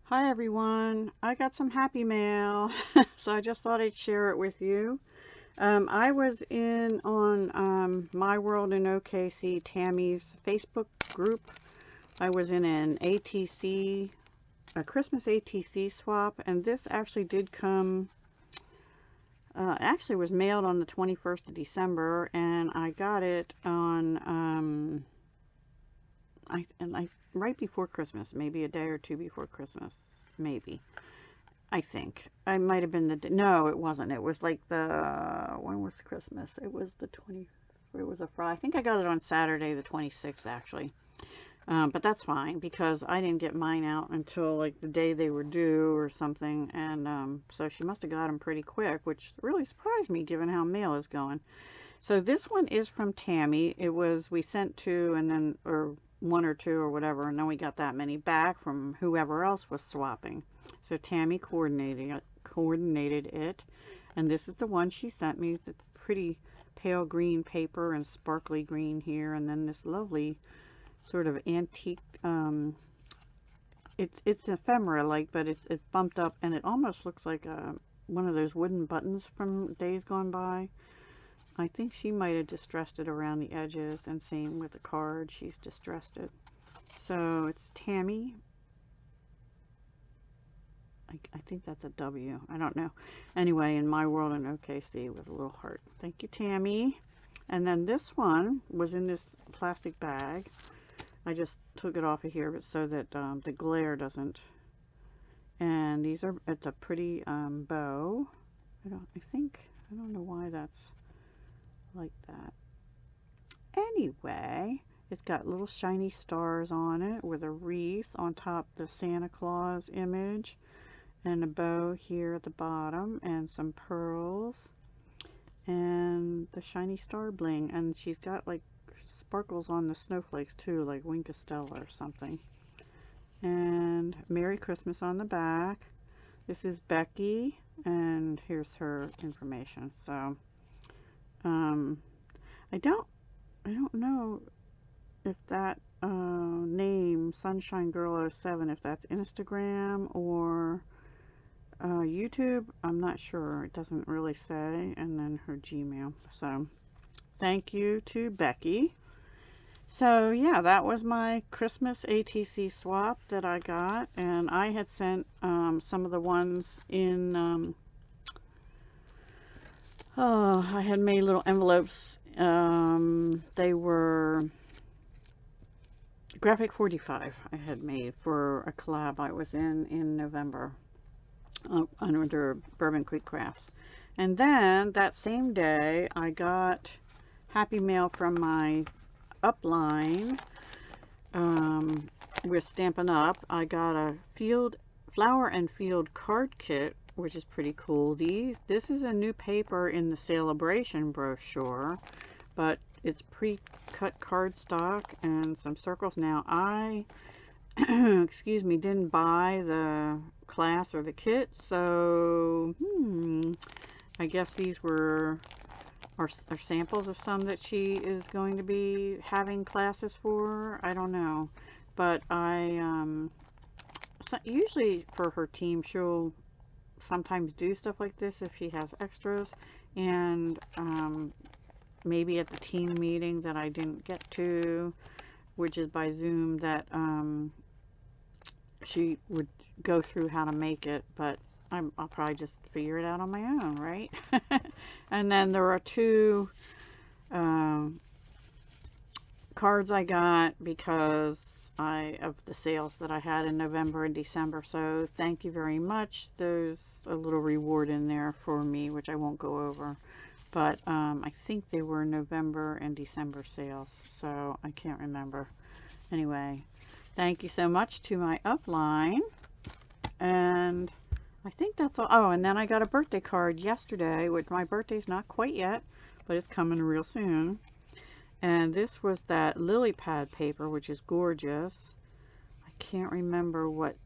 Hi everyone, I got some happy mail, so I just thought I'd share it with you. I was in on My World in OKC, Tammy's Facebook group. I was in an ATC, a Christmas ATC swap, and this actually did come, actually was mailed on the 21st of December, and I got it on, right before Christmas, maybe a day or two before Christmas, maybe. I think. I might have been no, it wasn't. It was like when was Christmas? It was the 20, it was a Friday. I think I got it on Saturday, the 26th, actually. But that's fine because I didn't get mine out until like the day they were due or something. And so she must have got them pretty quick, which really surprised me given how mail is going. So this one is from Tammy. It was, we sent two and then, or one or two or whatever, and then we got that many back from whoever else was swapping. So Tammy coordinated it, and this is the one she sent me. It's pretty pale green paper and sparkly green here, and then this lovely sort of antique, it's ephemera like, but it's bumped up, and it almost looks like one of those wooden buttons from days gone by. I think she might have distressed it around the edges, and same with the card, she's distressed it. So it's Tammy. I think that's a W. I don't know. Anyway, in My World in OKC with a little heart. Thank you, Tammy. And then this one was in this plastic bag. I just took it off of here but so that the glare doesn't. And these are, it's a pretty bow. I don't know why that's like that. Anyway, it's got little shiny stars on it with a wreath on top, the Santa Claus image, and a bow here at the bottom, and some pearls, and the shiny star bling. And she's got like sparkles on the snowflakes too, like Wink of Stella or something. And Merry Christmas on the back. This is Becky, and here's her information. So I don't know if that name Sunshine Girl 07, if that's Instagram or YouTube. I'm not sure. It doesn't really say. And then her Gmail. So thank you to Becky. So yeah, that was my Christmas ATC swap that I got, and I had sent some of the ones in I had made little envelopes. They were Graphic 45 I had made for a collab I was in November under Bourbon Creek Crafts. And then that same day I got happy mail from my upline with Stampin' Up. I got a flower and field card kit, which is pretty cool. This is a new paper in the Celebration brochure, but it's pre-cut cardstock and some circles. Now I excuse me, didn't buy the class or the kit, so I guess these are samples of some that she is going to be having classes for. I don't know, but usually for her team she'll sometimes do stuff like this if she has extras, and maybe at the team meeting that I didn't get to, which is by Zoom, that she would go through how to make it, but I'll probably just figure it out on my own, right? And then there are two cards I got because of the sales that I had in November and December. So thank you very much. There's a little reward in there for me, which I won't go over. But I think they were November and December sales, so I can't remember. Anyway, thank you so much to my upline. And I think that's all. Oh, and then I got a birthday card yesterday, which my birthday's not quite yet, but it's coming real soon. And this was that lily pad paper, which is gorgeous. I can't remember what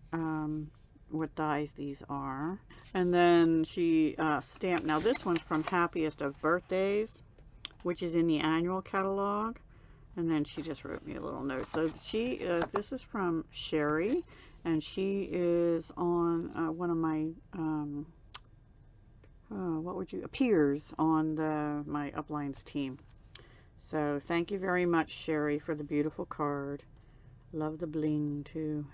dyes these are. And then she stamped, now this one's from Happiest of Birthdays, which is in the annual catalog. And then she just wrote me a little note. So she, this is from Sherry, and she is on one of my, appears on my Uplines team. So thank you very much, Sherry, for the beautiful card. Love the bling too.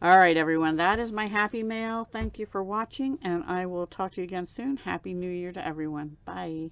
All right, everyone, that is my happy mail. Thank you for watching, and I will talk to you again soon. Happy New Year to everyone. Bye.